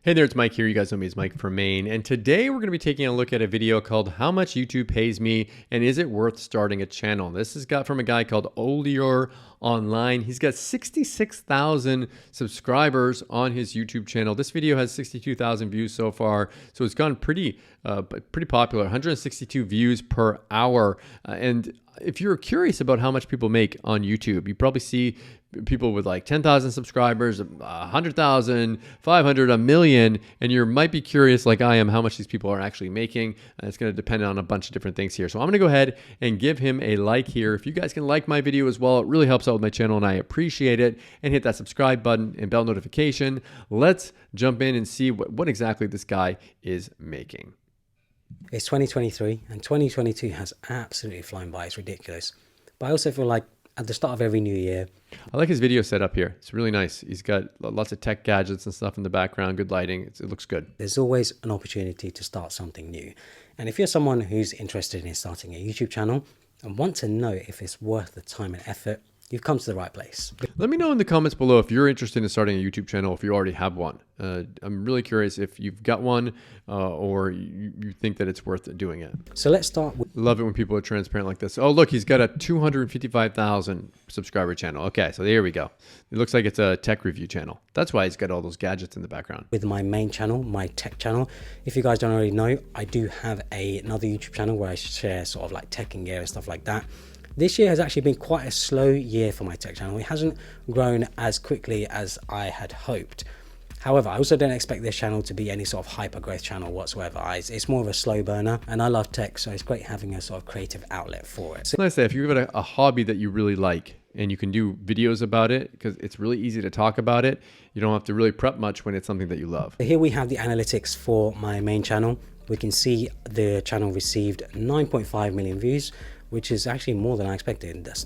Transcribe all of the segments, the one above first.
Hey there, it's Mike here. You guys know me as Mike from Maine. And today we're going to be taking a look at a video called How Much YouTube Pays Me and Is It Worth Starting a Channel? This is got from a guy called Olior Online. He's got 66,000 subscribers on his YouTube channel. This video has 62,000 views so far. So it's gone pretty popular, 162 views per hour. And if you're curious about how much people make on YouTube, you probably see people with like 10,000 subscribers, 100,000, 500, a million, and you might be curious like I am how much these people are actually making. It's going to depend on a bunch of different things here. So I'm going to go ahead and give him a like here. If you guys can like my video as well, it really helps out with my channel and I appreciate it. And hit that subscribe button and bell notification. Let's jump in and see what exactly this guy is making. It's 2023 and 2022 has absolutely flown by. It's ridiculous. But I also feel like at the start of every new year, I like his video setup here. It's really nice. He's got lots of tech gadgets and stuff in the background, good lighting. It looks good. There's always an opportunity to start something new. And if you're someone who's interested in starting a YouTube channel and want to know if it's worth the time and effort, you've come to the right place. Let me know in the comments below if you're interested in starting a YouTube channel, if you already have one. I'm really curious if you've got one or you think that it's worth doing it. So let's start with... Love it when people are transparent like this. Oh, look, he's got a 255,000 subscriber channel. Okay, so there we go. It looks like it's a tech review channel. That's why he's got all those gadgets in the background. With my main channel, my tech channel. If you guys don't already know, I do have another YouTube channel where I share sort of like tech and gear and stuff like that. This year has actually been quite a slow year for my tech channel. It hasn't grown as quickly as I had hoped. However, I also don't expect this channel to be any sort of hyper growth channel whatsoever. It's more of a slow burner and I love tech, so it's great having a sort of creative outlet for it. So let's say if you've got a hobby that you really like and you can do videos about it because it's really easy to talk about it, you don't have to really prep much when it's something that you love. Here we have the analytics for my main channel. We can see the channel received 9.5 million views, which is actually more than I expected. That's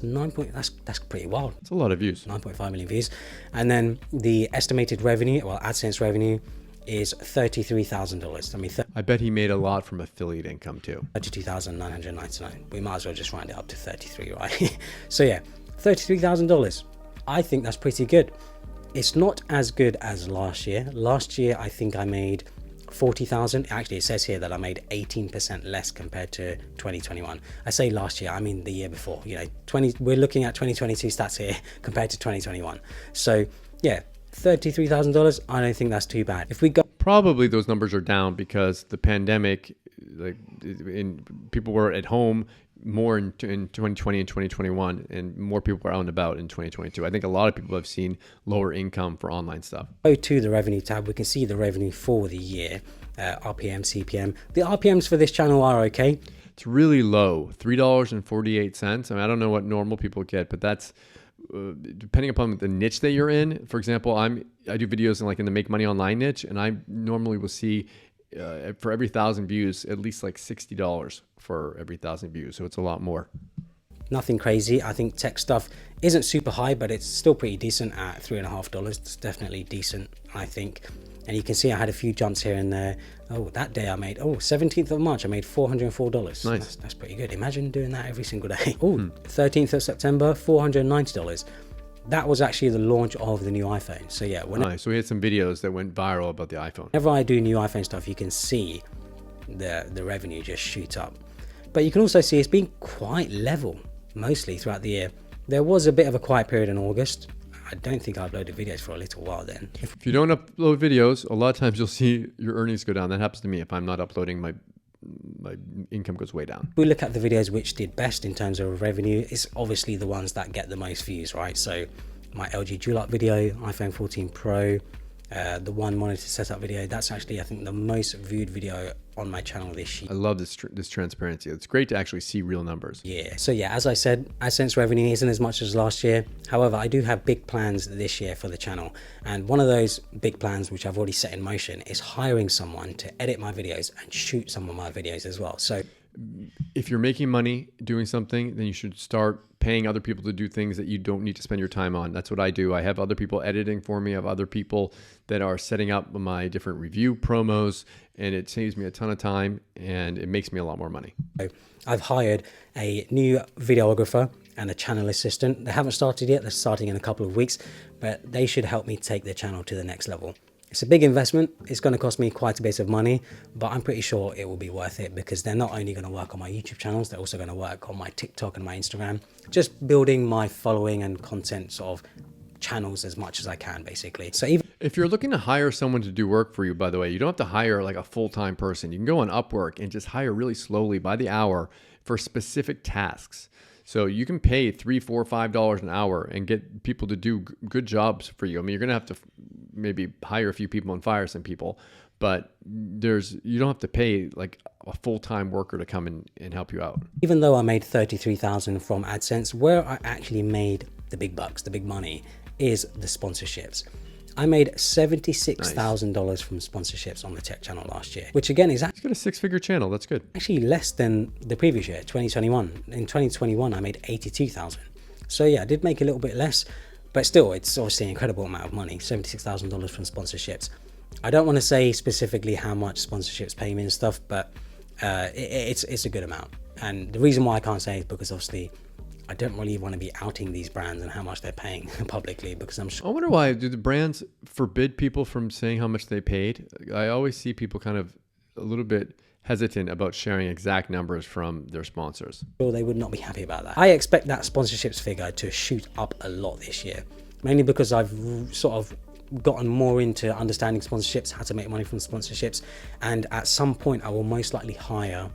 pretty wild. It's a lot of views. 9.5 million views. And then the estimated revenue, well, AdSense revenue is $33,000. I mean, I bet he made a lot from affiliate income too. 32,999. We might as well just round it up to 33, right? So yeah, $33,000. I think that's pretty good. It's not as good as last year. Last year, I think I made 40,000. Actually, it says here that I made 18% less compared to 2021. I say last year, I mean the year before. You know, we're looking at 2022 stats here compared to 2021. So yeah, $33,000. I don't think that's too bad. If we go, probably those numbers are down because the pandemic, like people were at home more in 2020 and 2021, and more people are out and about in 2022. I think a lot of people have seen lower income for online stuff. Go to the revenue tab, we can see the revenue for the year, RPM, CPM. The RPMs for this channel are okay. It's really low, $3.48. I mean, I don't know what normal people get, but that's depending upon the niche that you're in. For example, I do videos in the make money online niche, and I normally will see for every 1,000 views, at least like $60 for every 1,000 views. So it's a lot more. Nothing crazy. I think tech stuff isn't super high, but it's still pretty decent at $3.50. It's definitely decent, I think. And you can see I had a few jumps here and there. Oh, that day I made, 17th of March, I made $404. Nice. That's pretty good. Imagine doing that every single day. 13th of September, $490. That was actually the launch of the new iPhone. So yeah, nice. So we had some videos that went viral about the iPhone. Whenever I do new iPhone stuff, you can see the revenue just shoot up. But you can also see it's been quite level mostly throughout the year. There was a bit of a quiet period in August. I don't think I uploaded videos for a little while then. If you don't upload videos, a lot of times you'll see your earnings go down. That happens to me. If I'm not uploading, my income goes way down. If we look at the videos which did best in terms of revenue, it's obviously the ones that get the most views, right? So my LG Dual video, iPhone 14 Pro, the one monitor setup video, that's actually I think the most viewed video on my channel this year. I love this transparency. It's great to actually see real numbers. Yeah. So yeah, as I said, AdSense revenue isn't as much as last year. However, I do have big plans this year for the channel. And one of those big plans, which I've already set in motion, is hiring someone to edit my videos and shoot some of my videos as well. So if you're making money doing something, then you should start paying other people to do things that you don't need to spend your time on. That's what I do. I have other people editing for me. I have other people that are setting up my different review promos, and it saves me a ton of time and it makes me a lot more money. I've hired a new videographer and a channel assistant. They haven't started yet. They're starting in a couple of weeks, but they should help me take the channel to the next level. It's a big investment. It's going to cost me quite a bit of money, but I'm pretty sure it will be worth it because they're not only going to work on my YouTube channels, they're also going to work on my TikTok and my Instagram, just building my following and content sort of channels as much as I can, basically. So even if you're looking to hire someone to do work for you, by the way, you don't have to hire like a full-time person. You can go on Upwork and just hire really slowly by the hour for specific tasks. So you can pay $3, $4, $5 an hour and get people to do good jobs for you. I mean, you're going to have to maybe hire a few people and fire some people, but you don't have to pay like a full-time worker to come in and help you out. even though I made 33,000 from AdSense, where I actually made the big bucks, the big money, is the sponsorships. I made $76,000 from sponsorships on the tech channel last year, which again is It's got a 6-figure channel. That's good. actually less than the previous year, 2021. In 2021, I made 82,000. So yeah, I did make a little bit less, but still, it's obviously an incredible amount of money, $76,000 from sponsorships. I don't want to say specifically how much sponsorships pay me and stuff, but it's a good amount. And the reason why I can't say is because obviously I don't really want to be outing these brands and how much they're paying publicly, because I'm sure I wonder why do the brands forbid people from saying how much they paid? I always see people kind of a little bit hesitant about sharing exact numbers from their sponsors. they would not be happy about that. I expect that sponsorships figure to shoot up a lot this year, mainly because I've sort of gotten more into understanding sponsorships, how to make money from sponsorships, and at some point I will most likely hire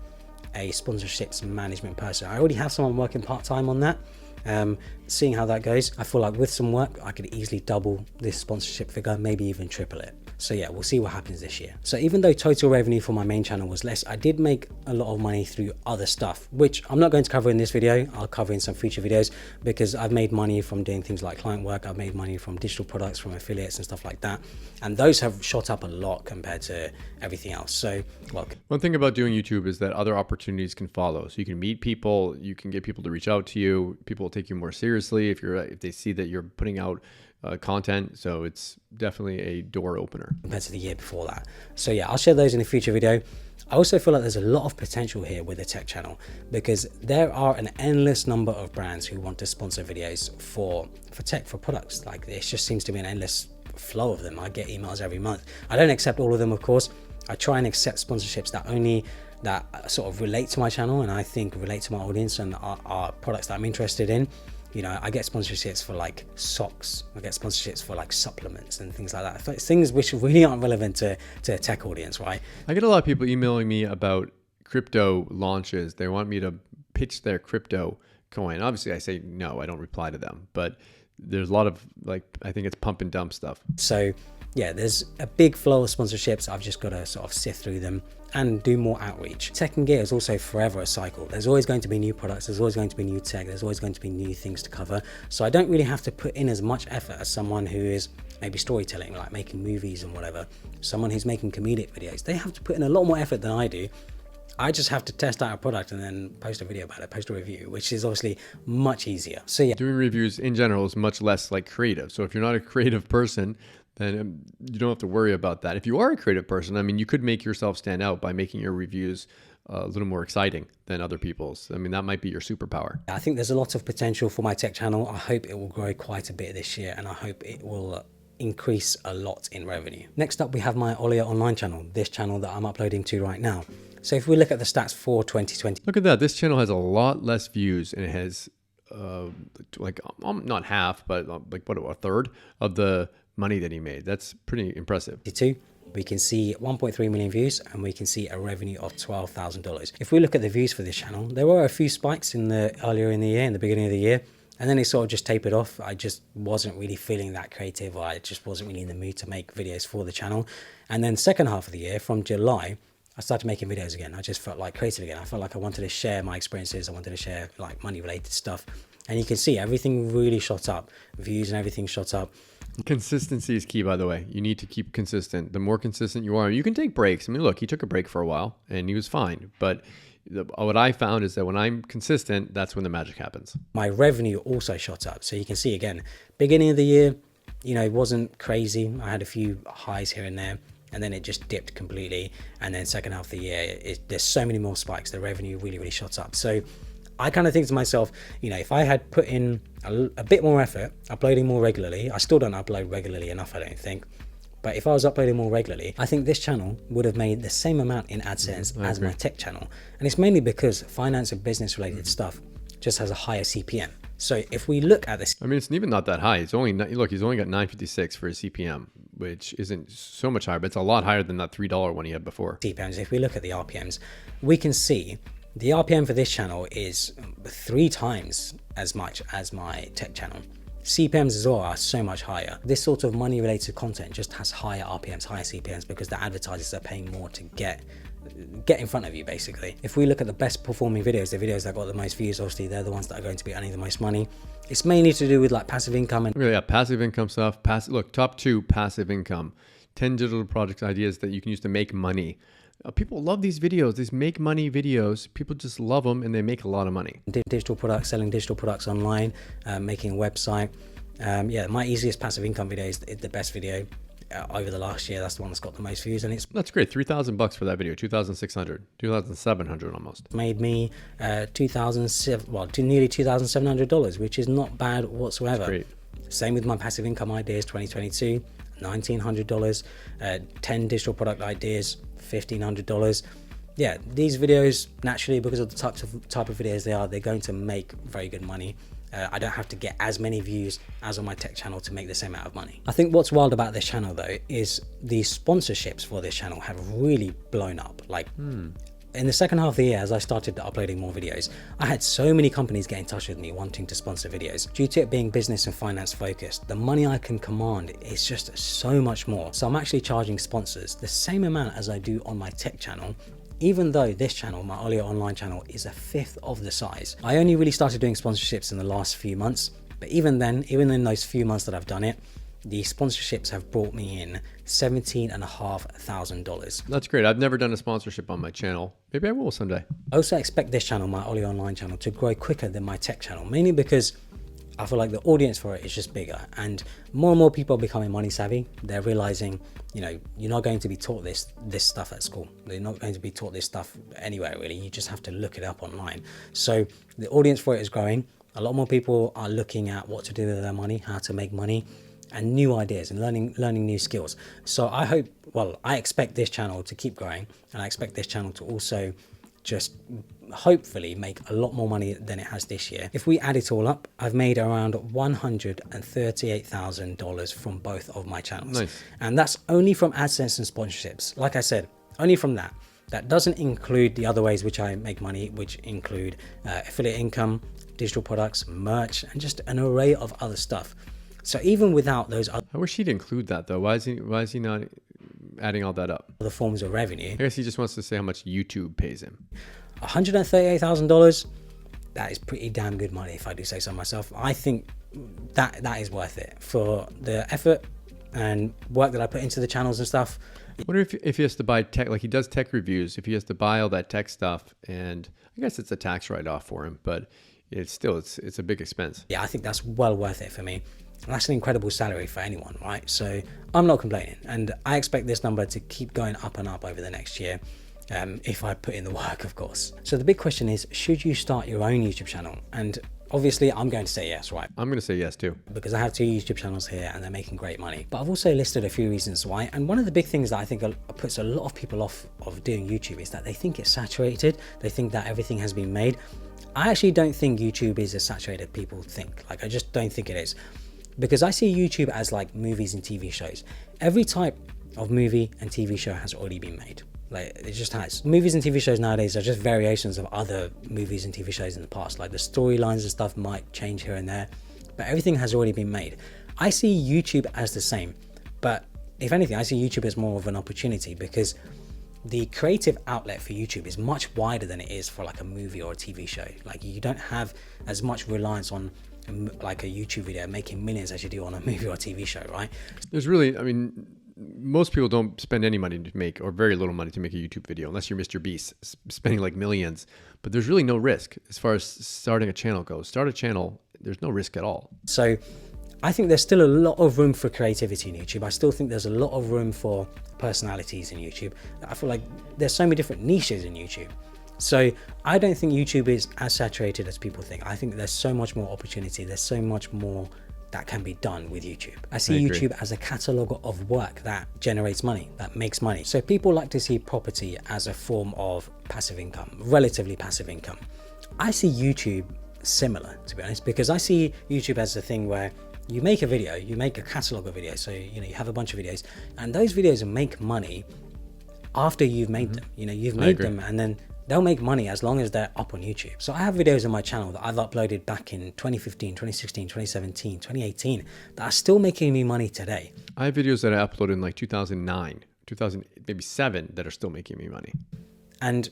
a sponsorships management person. I already have someone working part-time on that. Seeing how that goes, I feel like with some work I could easily double this sponsorship figure, maybe even triple it. So yeah, we'll see what happens this year. So even though total revenue for my main channel was less, I did make a lot of money through other stuff, which I'm not going to cover in this video. I'll cover in some future videos, because I've made money from doing things like client work. I've made money from digital products, from affiliates and stuff like that. And those have shot up a lot compared to everything else. So, well, One thing about doing YouTube is that other opportunities can follow. So you can meet people, you can get people to reach out to you. People will take you more seriously if they see that you're putting out content. So it's definitely a door opener compared to the year before that. So yeah, I'll share those in a future video. I also feel like there's a lot of potential here with the tech channel, because there are an endless number of brands who want to sponsor videos for tech, for products. Like, it just seems to be an endless flow of them. I get emails every month. I don't accept all of them, of course. I try and accept sponsorships that sort of relate to my channel and I think relate to my audience and are products that I'm interested in. You know, I get sponsorships for like socks, I get sponsorships for like supplements and things like that. It's things which really aren't relevant to a tech audience, right? I get a lot of people emailing me about crypto launches. They want me to pitch their crypto coin. Obviously I say no, I don't reply to them, but there's a lot of I think it's pump and dump stuff. So yeah, there's a big flow of sponsorships. I've just got to sort of sift through them and do more outreach. Tech and gear is also forever a cycle. There's always going to be new products. There's always going to be new tech. There's always going to be new things to cover. So I don't really have to put in as much effort as someone who is maybe storytelling, like making movies and whatever. Someone who's making comedic videos, they have to put in a lot more effort than I do. I just have to test out a product and then post a video about it, post a review, which is obviously much easier. So yeah, doing reviews in general is much less creative. So if you're not a creative person, then you don't have to worry about that. If you are a creative person, I mean, you could make yourself stand out by making your reviews a little more exciting than other people's. I mean, that might be your superpower. I think there's a lot of potential for my tech channel. I hope it will grow quite a bit this year, and I hope it will increase a lot in revenue. Next up, we have my Olia online channel, this channel that I'm uploading to right now. So if we look at the stats for 2020, look at that. This channel has a lot less views, and it has not half, but a third of the money that he made. That's pretty impressive. We can see 1.3 million views and we can see a revenue of $12,000. If we look at the views for this channel, there were a few spikes earlier in the year, in the beginning of the year, and then it sort of just tapered off. I just wasn't really feeling that creative, or I just wasn't really in the mood to make videos for the channel. And then second half of the year, from July, I started making videos again. I just felt like creative again. I felt like I wanted to share my experiences. I wanted to share like money related stuff. And you can see everything really shot up. Views and everything shot up. Consistency is key, by the way. You need to keep consistent. The more consistent you are, you can take breaks. I mean, look, he took a break for a while and he was fine. But what I found is that when I'm consistent, that's when the magic happens. My revenue also shot up. So you can see again, beginning of the year, it wasn't crazy. I had a few highs here and there, and then it just dipped completely. And then second half of the year, there's so many more spikes. The revenue really, really shot up. So I kind of think to myself, if I had put in a bit more effort, uploading more regularly, I still don't upload regularly enough, I don't think. But if I was uploading more regularly, I think this channel would have made the same amount in AdSense as my tech channel. And it's mainly because finance and business related stuff just has a higher CPM. So if we look at this, I mean, it's even not that high. It's only, look, he's only got 956 for his CPM, which isn't so much higher, but it's a lot higher than that $3 one he had before. CPMs, if we look at the RPMs, we can see the RPM for this channel is 3 times as much as my tech channel. CPMs as well are so much higher. This sort of money related content just has higher RPMs, higher CPMs, because the advertisers are paying more to get in front of you, basically. If we look at the best performing videos, the videos that got the most views, obviously they're the ones that are going to be earning the most money. It's mainly to do with like passive income and Yeah, passive income stuff. Look, top 2 passive income, 10 digital project ideas that you can use to make money. People love these videos, these make money videos. People just love them and they make a lot of money. digital products, selling digital products online, making a website. Yeah, my easiest passive income video is the best video over the last year. That's the one that's got the most views, and it's That's great. $3,000 for that video. 2,600, 2,700 almost. made me nearly $2,700, which is not bad whatsoever. That's great. Same with my passive income ideas, 2022, $1,900, 10 digital product ideas, $1,500. Yeah, these videos, naturally, because of the type of videos they're going to make very good money. I don't have to get as many views as on my tech channel to make the same amount of money. I think what's wild about this channel though is the sponsorships for this channel have really blown up. Like in the second half of the year, as I started uploading more videos, I had so many companies get in touch with me wanting to sponsor videos. Due to it being business and finance focused, the money I can command is just so much more. So I'm actually charging sponsors the same amount as I do on my tech channel, even though this channel, my Olio Online channel, is 1/5 of the size. I only really started doing sponsorships in the last few months, but even then, even in those few months that I've done it, the sponsorships have brought me in $17,500. That's great. I've never done a sponsorship on my channel. Maybe I will someday. I also expect this channel, my Olio Online channel, to grow quicker than my tech channel, mainly because I feel like the audience for it is just bigger, and more people are becoming money savvy. They're realizing, you know, you're not going to be taught this stuff at school. They're not going to be taught this stuff anywhere really. You just have to look it up online. So the audience for it is growing. A lot more people are looking at what to do with their money, how to make money, and new ideas and learning new skills. So I expect this channel to keep growing, and I expect this channel to also just hopefully make a lot more money than it has this year. If we add it all up, I've made around $138,000 from both of my channels. Nice. And that's only from AdSense and sponsorships. Like I said, only from that. That doesn't include the other ways which I make money, which include affiliate income, digital products, merch, and just an array of other stuff. So even without those I wish he'd include that though. Why is he not adding all that up? other forms of revenue, I guess he just wants to say how much YouTube pays him. $138,000, that is pretty damn good money if I do say so myself. I think that is worth it for the effort and work that I put into the channels and stuff. I wonder if he has to buy tech, like he does tech reviews, if he has to buy all that tech stuff, and I guess it's a tax write-off for him, but it's still, it's a big expense. Yeah, I think that's well worth it for me. And that's an incredible salary for anyone, right? So I'm not complaining, and I expect this number to keep going up and up over the next year. If I put in the work, of course. So the big question is, should you start your own YouTube channel? And obviously I'm going to say yes, right? I'm going to say yes too. Because I have 2 YouTube channels here and they're making great money. But I've also listed a few reasons why. And one of the big things that I think puts a lot of people off of doing YouTube is that they think it's saturated. They think that everything has been made. I actually don't think YouTube is as saturated people think. Like, I just don't think it is. Because I see YouTube as like movies and TV shows. Every type of movie and TV show has already been made. Like, it just has. Movies and TV shows nowadays are just variations of other movies and TV shows in the past. Like, the storylines and stuff might change here and there, but everything has already been made. I see YouTube as the same, but if anything, I see YouTube as more of an opportunity, because the creative outlet for YouTube is much wider than it is for like a movie or a TV show. Like, you don't have as much reliance on like a YouTube video making millions as you do on a movie or a TV show, right? There's really, I mean, most people don't spend any money to make, or very little money to make a YouTube video, unless you're Mr. Beast spending like millions. But there's really no risk as far as starting a channel goes. Start a channel, there's no risk at all. So I think there's still a lot of room for creativity in YouTube. I still think there's a lot of room for personalities in YouTube. I feel like there's so many different niches in YouTube. So I don't think YouTube is as saturated as people think. I think there's so much more opportunity. There's so much more that can be done with YouTube. I see I agree. YouTube as a catalog of work that generates money, that makes money. So people like to see property as a form of passive income, relatively passive income. I see YouTube similar, to be honest, because I see YouTube as a thing where you make a video, you make a catalog of videos. So, you know, you have a bunch of videos, and those videos make money after you've made them. You know, you've made them, and then they'll make money as long as they're up on YouTube. So I have videos on my channel that I've uploaded back in 2015, 2016, 2017, 2018 that are still making me money today. I have videos that I uploaded in like 2009, 2000, maybe 7 that are still making me money. And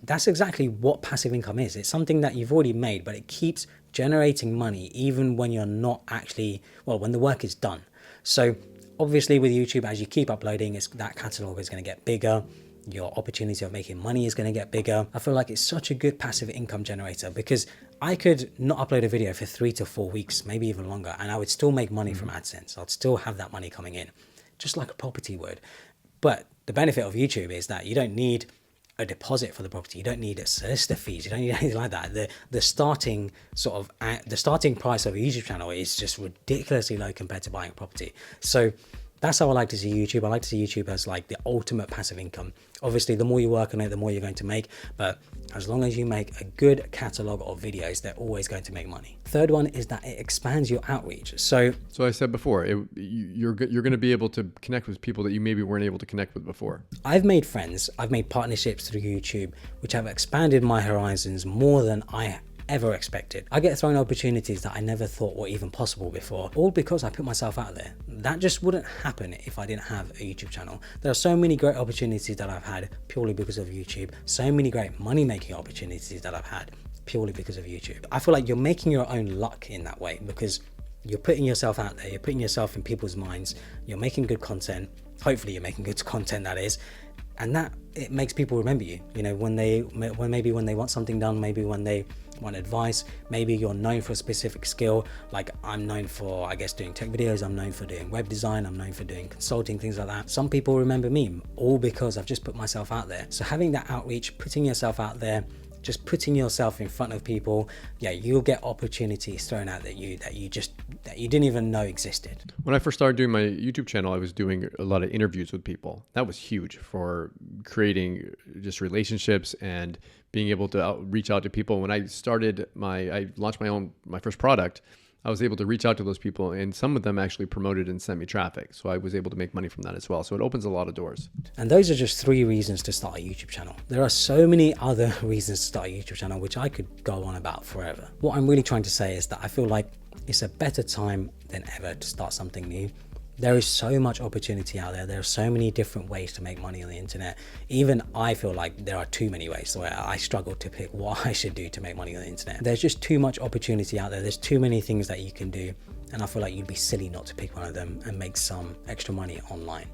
that's exactly what passive income is. It's something that you've already made, but it keeps generating money even when you're not actually, well, when the work is done. So obviously with YouTube, as you keep uploading, that catalog is going to get bigger. Your opportunity of making money is going to get bigger. I feel like it's such a good passive income generator because I could not upload a video for 3 to 4 weeks, maybe even longer, and I would still make money from AdSense. I'd still have that money coming in, just like a property would. But the benefit of YouTube is that you don't need a deposit for the property. You don't need a solicitor fees. You don't need anything like that. The starting price of a YouTube channel is just ridiculously low compared to buying a property. So that's how I like to see YouTube. I like to see YouTube as like the ultimate passive income. Obviously, the more you work on it, the more you're going to make. But as long as you make a good catalog of videos, they're always going to make money. Third one is that it expands your outreach. So I said before, you're going to be able to connect with people that you maybe weren't able to connect with before. I've made friends, I've made partnerships through YouTube, which have expanded my horizons more than I ever expected. I get thrown opportunities that I never thought were even possible before, all because I put myself out there. That just wouldn't happen if I didn't have a YouTube channel. There are so many great opportunities that I've had purely because of YouTube. So many great money-making opportunities that I've had purely because of YouTube. I feel like you're making your own luck in that way because you're putting yourself out there, you're putting yourself in people's minds, you're making good content. Hopefully you're making good content, that is. And that, it makes people remember you. You know, when they want something done, maybe when they want advice, maybe you're known for a specific skill. Like I'm known for, I guess, doing tech videos. I'm known for doing web design. I'm known for doing consulting, things like that. Some people remember me all because I've just put myself out there. So having that outreach, putting yourself out there, just putting yourself in front of people, yeah, you'll get opportunities thrown out that you didn't even know existed. When I first started doing my YouTube channel, I was doing a lot of interviews with people. That was huge for creating just relationships and being able to reach out to people. When I started I launched my first product, I was able to reach out to those people, and some of them actually promoted and sent me traffic. So I was able to make money from that as well. So it opens a lot of doors. And those are just 3 reasons to start a YouTube channel. There are so many other reasons to start a YouTube channel, which I could go on about forever. What I'm really trying to say is that I feel like it's a better time than ever to start something new. There is so much opportunity out there. There are so many different ways to make money on the internet. Even I feel like there are too many ways where I struggle to pick what I should do to make money on the internet. There's just too much opportunity out there. There's too many things that you can do. And I feel like you'd be silly not to pick one of them and make some extra money online.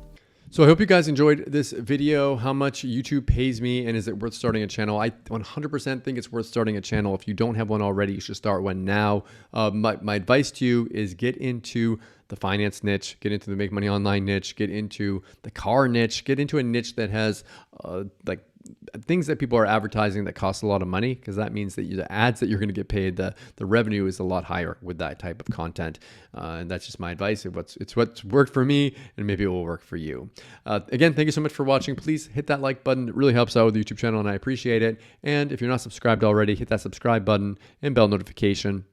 So I hope you guys enjoyed this video, how much YouTube pays me and is it worth starting a channel. I 100% think it's worth starting a channel. If you don't have one already, you should start one now. My advice to you is get into the finance niche, get into the make money online niche, get into the car niche, get into a niche that has like things that people are advertising that cost a lot of money, because that means that the ads that you're going to get paid, the revenue is a lot higher with that type of content. And that's just my advice. It's what's worked for me, and maybe it will work for you. Again, thank you so much for watching. Please hit that like button. It really helps out with the YouTube channel, and I appreciate it. And if you're not subscribed already, hit that subscribe button and bell notification.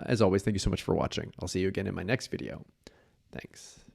As always, thank you so much for watching. I'll see you again in my next video. Thanks.